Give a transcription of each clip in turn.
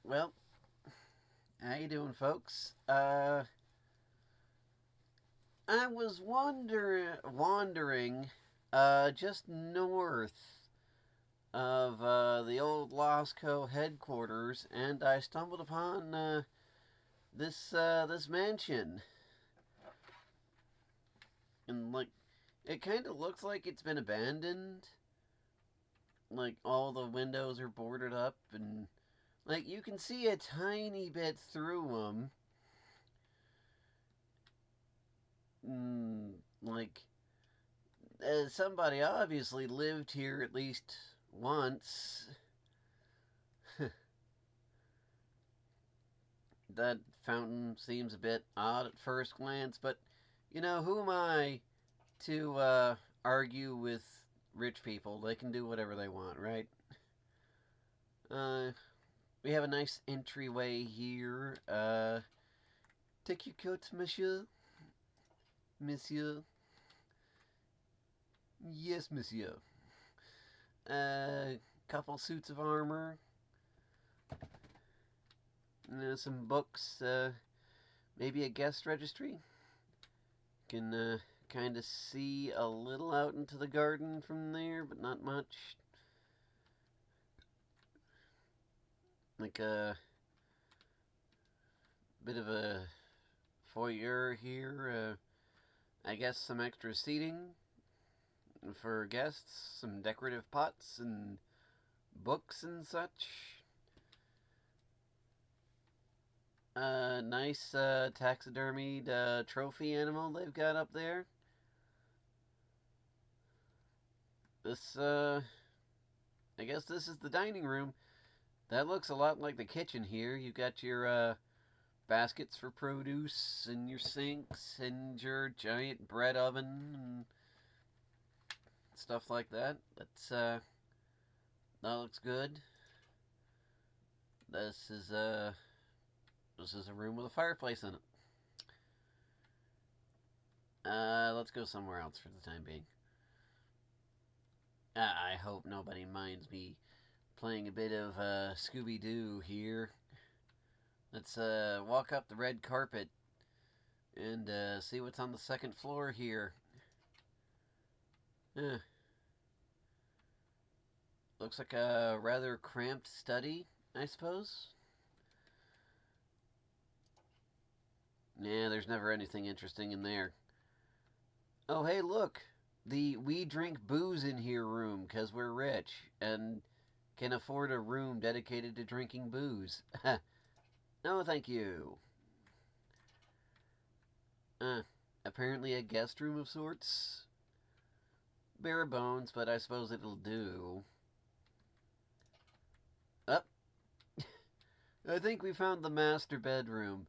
Well, how you doing, folks? I was wandering, just north of the old Losco headquarters, and I stumbled upon this mansion, and it kind of looks like it's been abandoned. Like all the windows are boarded up, and you can see a tiny bit through them. Like somebody obviously lived here at least once. That fountain seems a bit odd at first glance, but who am I to argue with rich people? They can do whatever they want, right? Uh, we have a nice entryway here. Take your coat, monsieur. Monsieur. Yes, monsieur. Couple suits of armor. Some books. Maybe a guest registry. Can kind of see a little out into the garden from there, but not much. Like a bit of a foyer here. I guess some extra seating for guests, some decorative pots and books and such. Nice taxidermied trophy animal they've got up there. This, I guess this is the dining room. That looks a lot like the kitchen here. You've got your baskets for produce and your sinks and your giant bread oven and stuff like that. That looks good. This is a this is a room with a fireplace in it. Let's go somewhere else for the time being. I hope nobody minds me playing a bit of Scooby Doo here. Let's walk up the red carpet and see what's on the second floor here. Eh, looks like a rather cramped study, I suppose. Nah, there's never anything interesting in there. Oh, hey, look! The we drink booze in here room because we're rich and can afford a room dedicated to drinking booze. No, thank you. Uh, Apparently a guest room of sorts. Bare bones, but I suppose it'll do. Up. I think we found the master bedroom.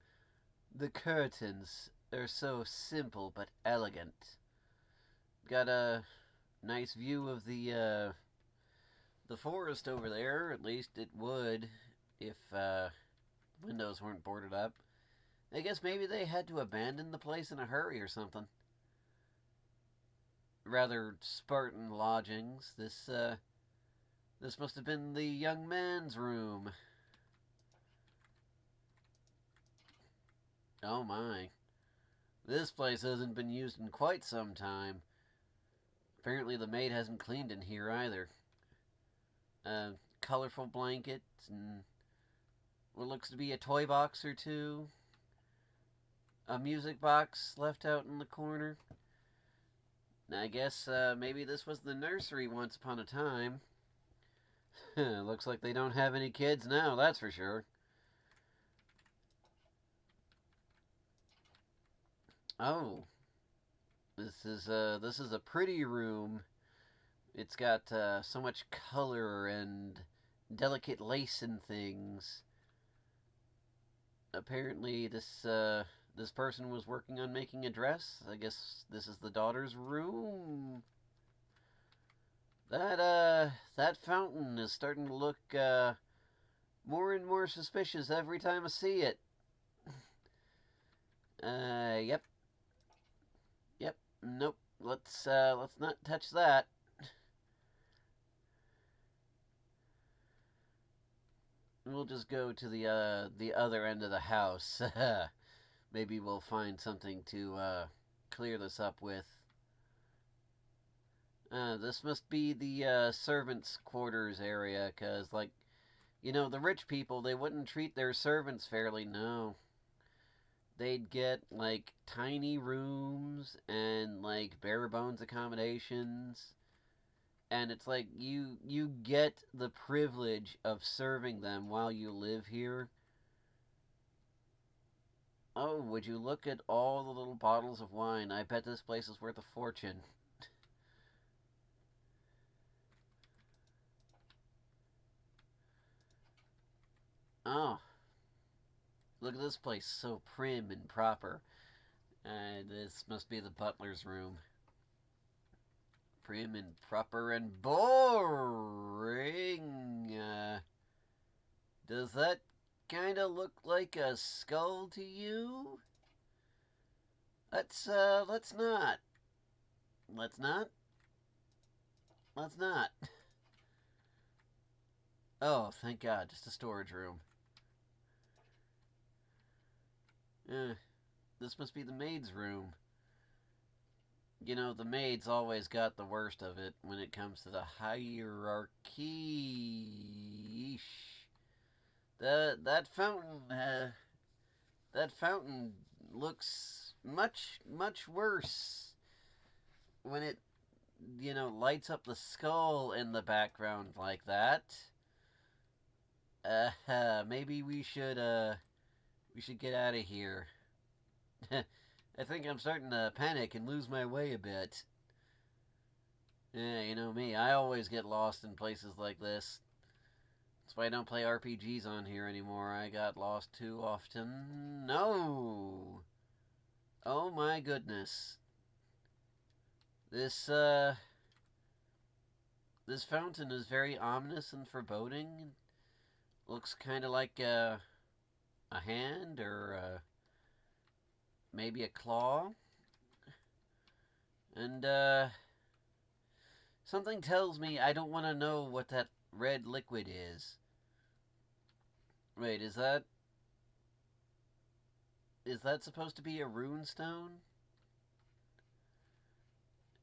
The curtains are so simple but elegant. Got a nice view of the forest over there. At least it would if windows weren't boarded up. I guess maybe they had to abandon the place in a hurry or something. Rather Spartan lodgings. This must have been the young man's room. Oh my. This place hasn't been used in quite some time. Apparently the maid hasn't cleaned in here either. Colorful blankets and what looks to be a toy box or two. A music box left out in the corner. I guess maybe this was the nursery once upon a time. Looks like they don't have any kids now, that's for sure. Oh, this is a pretty room. It's got so much color and delicate lace and things. Apparently, this person was working on making a dress. I guess this is the daughter's room. That fountain is starting to look more and more suspicious every time I see it. Yep, yep, nope. Let's not touch that. We'll just go to the other end of the house. Maybe we'll find something to clear this up with. This must be the servants' quarters area, cause like, the rich people, they wouldn't treat their servants fairly. No, they'd get like tiny rooms and like bare bones accommodations, and it's like you get the privilege of serving them while you live here. Oh, would you look at all the little bottles of wine? I bet this place is worth a fortune. Oh, look at this place, so prim and proper. This must be the butler's room. Prim and proper and boring. Does that kind of look like a skull to you? Let's not. Let's not. Let's not. Oh, thank God, just a storage room. Eh, this must be the maid's room. The maid's always got the worst of it when it comes to the hierarchy. That fountain looks much worse when it lights up the skull in the background like that. Maybe we should get out of here. I think I'm starting to panic and lose my way a bit. Yeah, you know me, I always get lost in places like this. That's why I don't play RPGs on here anymore. I got lost too often. No! Oh my goodness. This, this fountain is very ominous and foreboding. Looks kind of like a hand or maybe a claw. And, something tells me I don't want to know what that red liquid is. Wait, is that supposed to be a rune stone?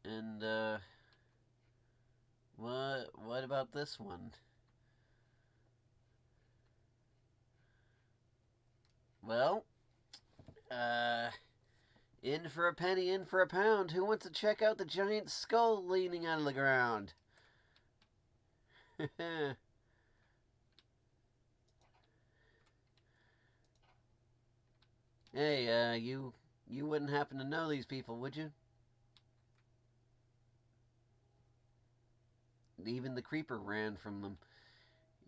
And what about this one? Well, uh in for a penny, in for a pound. Who wants to check out the giant skull leaning out of the ground? Hey, you wouldn't happen to know these people, would you? Even the creeper ran from them.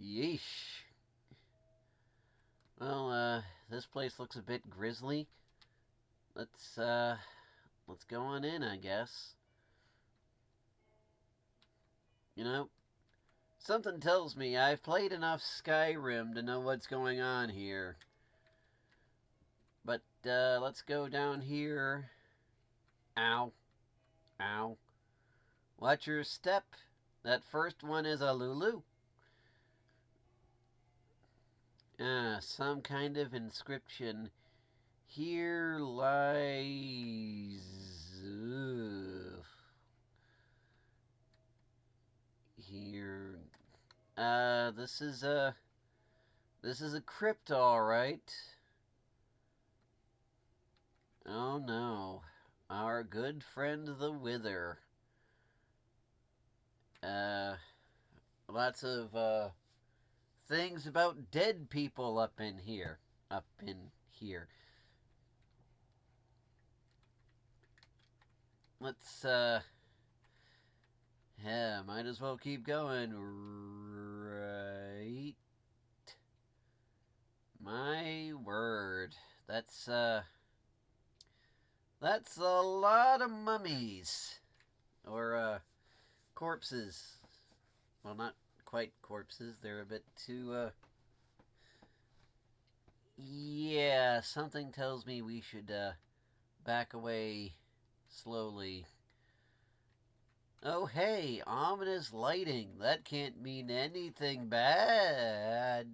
Yeesh. Well, this place looks a bit grisly. Let's go on in, I guess. You know, something tells me I've played enough Skyrim to know what's going on here. But let's go down here. Ow. Ow. Watch your step. That first one is a Lulu. Some kind of inscription. Here lies. Here. This is a crypt, all right. Oh no, our good friend the Wither. Uh, Lots of things about dead people up in here. Up in here. Let's yeah, might as well keep going. Right. My word. That's a lot of mummies. Or corpses. Well, not quite corpses. They're a bit too yeah, something tells me we should back away slowly. Oh, hey, ominous lighting. That can't mean anything bad.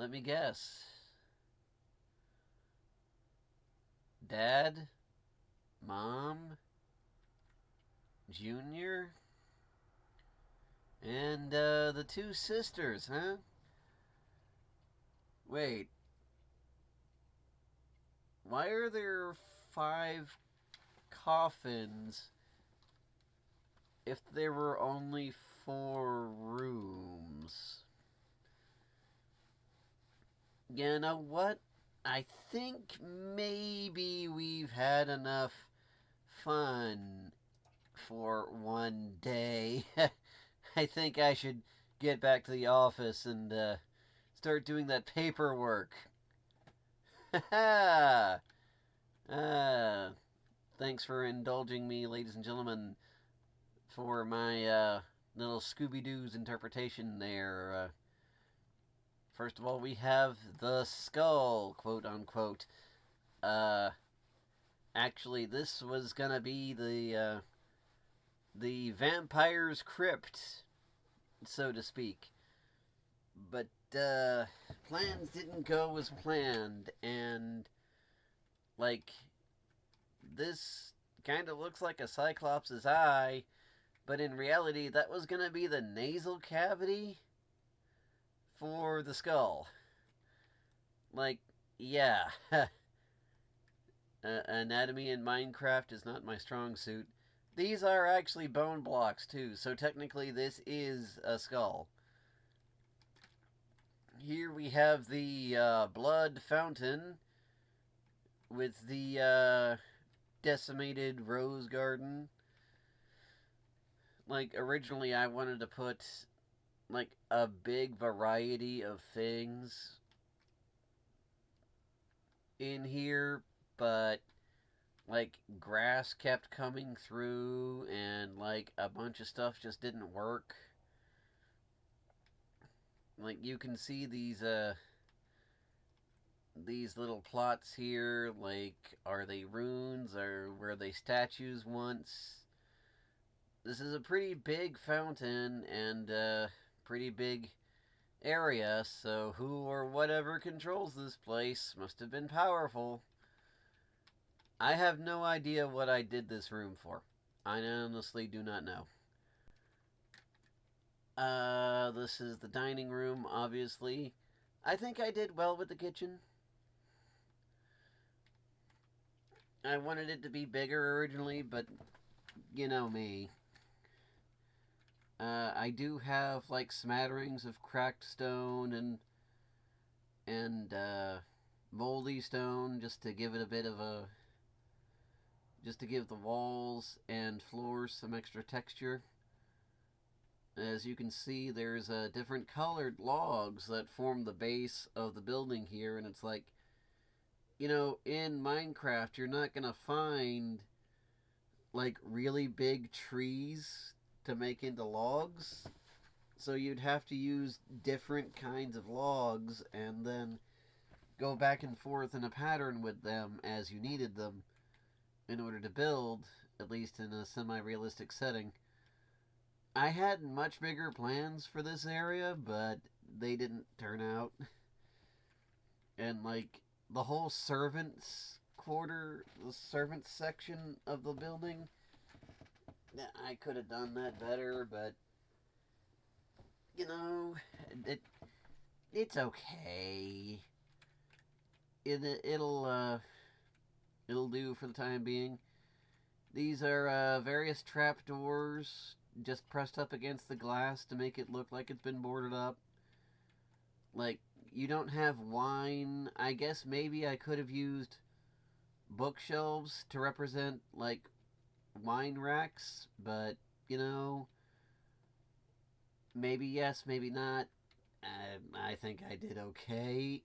Let me guess. Dad? Mom? Junior? And, the two sisters, huh? Wait, why are there 5 coffins if there were only 4 rooms? You know what? I think maybe we've had enough fun for one day. I think I should get back to the office and start doing that paperwork. Ha uh, Thanks for indulging me, ladies and gentlemen, for my little Scooby Doo's interpretation there. First of all, we have the skull, quote unquote. Uh, Actually, this was gonna be the vampire's crypt, so to speak. But plans didn't go as planned, and like this kind of looks like a cyclops' eye, but in reality, that was gonna be the nasal cavity for the skull. Like, yeah. Anatomy in Minecraft is not my strong suit. These are actually bone blocks, too, so technically this is a skull. Here we have the blood fountain with the decimated rose garden. Like, originally I wanted to put, like, a big variety of things in here, but like grass kept coming through and like a bunch of stuff just didn't work. Like you can see these little plots here, like are they runes or were they statues once? This is a pretty big fountain and pretty big area, so who or whatever controls this place must have been powerful. I have no idea what I did this room for. I honestly do not know. This is the dining room, obviously. I think I did well with the kitchen. I wanted it to be bigger originally, but you know me. I do have like smatterings of cracked stone and moldy stone just to give it a bit of a just to give the walls and floors some extra texture. As you can see, there's different colored logs that form the base of the building here, and it's like, you know, in Minecraft, you're not gonna find like really big trees to make into logs. So you'd have to use different kinds of logs and then go back and forth in a pattern with them as you needed them in order to build, at least in a semi-realistic setting. I had much bigger plans for this area, but they didn't turn out. And like the whole servants quarter, the servants section of the building, I could have done that better, but you know, it it's okay. It'll do for the time being. These are various trapdoors just pressed up against the glass to make it look like it's been boarded up. Like, you don't have wine. I guess maybe I could have used bookshelves to represent, like, wine racks, but, you know, maybe yes, maybe not. I think I did okay.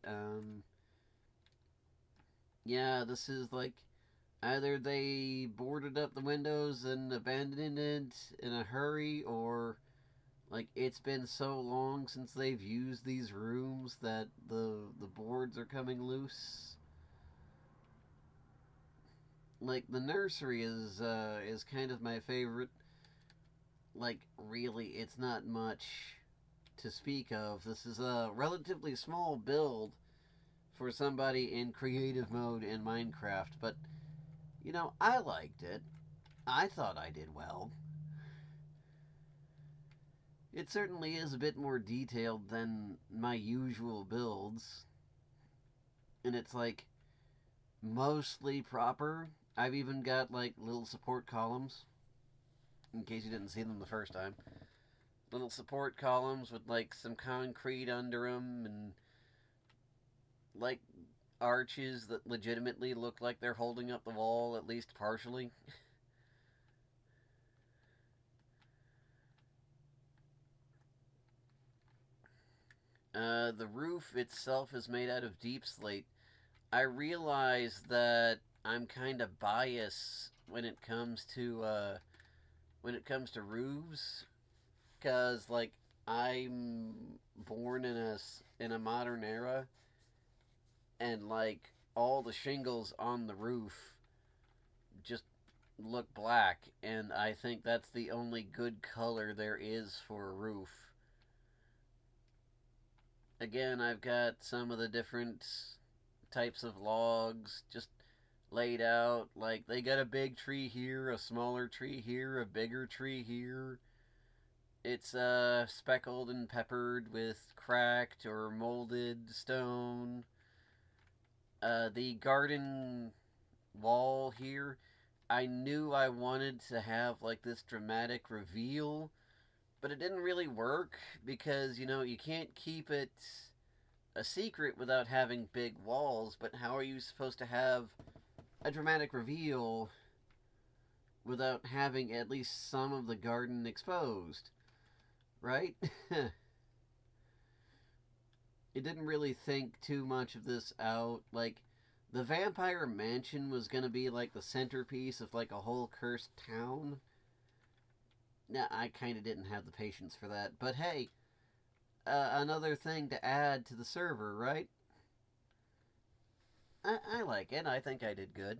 Yeah, this is like either they boarded up the windows and abandoned it in a hurry, or like it's been so long since they've used these rooms that the boards are coming loose. Like the nursery is kind of my favorite. Like really, it's not much to speak of. This is a relatively small build for somebody in creative mode in Minecraft, but I liked it. I thought I did well. It certainly is a bit more detailed than my usual builds, and it's like mostly proper. I've even got like little support columns in case you didn't see them the first time. Little support columns with like some concrete under them and like arches that legitimately look like they're holding up the wall, at least partially. The roof itself is made out of deep slate. I realize that I'm kind of biased when it comes to roofs, because like I'm born in a modern era, and like all the shingles on the roof just look black, and I think that's the only good color there is for a roof. Again, I've got some of the different types of logs just laid out. Like, they got a big tree here, a smaller tree here, a bigger tree here. It's speckled and peppered with cracked or molded stone. The garden wall here, I knew I wanted to have like this dramatic reveal, but it didn't really work because you can't keep it a secret without having big walls. But how are you supposed to have a dramatic reveal without having at least some of the garden exposed, right? It didn't really think too much of this out. Like, the vampire mansion was gonna be like the centerpiece of like a whole cursed town. Nah, I kind of didn't have the patience for that. But hey, another thing to add to the server, right? I like it. I think I did good.